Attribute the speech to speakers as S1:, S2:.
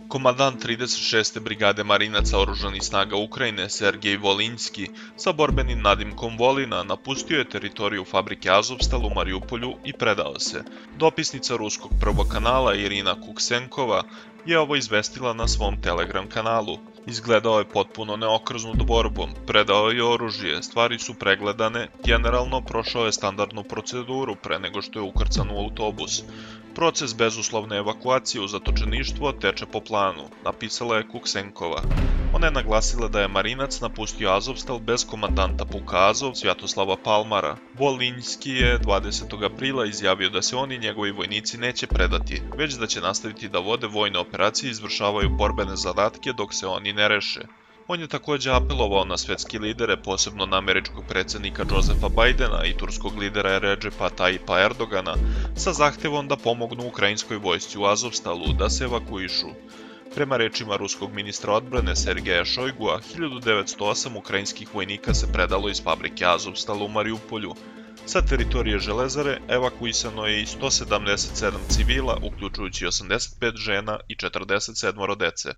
S1: Komandant 36. brigade marinaca oružanih snaga Ukrajine Sergej Volinski sa borbenim nadimkom Volina napustio je teritoriju fabrike Azovstal u Mariupolju i predao se. Dopisnica ruskog prvog kanala Irina Kuksenkova je ovo izvestila na svom Telegram kanalu. Izgledao je potpuno neokrznut borbom, predao je oružje, stvari su pregledane, generalno prošao je standardnu proceduru pre nego što je ukrcan u autobus. Proces bezuslovne evakuacije u zatočeništvo teče po planu, napisala je Kuksenkova. Ona je naglasila da je marinac napustio Azovstal bez komandanta puka Azov Svjatoslava Palmara. Volinski je 20. aprila izjavio da se on i njegovi vojnici neće predati, već da će nastaviti da vode vojne operacije i izvršavaju borbene zadatke dok se oni ne reše. On je također apelovao na svetske lidere, posebno na američkog predsjednika Josefa Bajdena i turskog lidera Redžepa Tajipa Erdogana, sa zahtevom da pomognu ukrajinskoj vojsci u Azovstalu da se evakuišu. Prema rečima ruskog ministra odbrane Sergeja Šojgua, 1908 ukrajinskih vojnika se predalo iz fabrike Azovstal u Mariupolju. Sa teritorije Železare evakuisano je i 177 civila, uključujući 85 žena i 47 dece.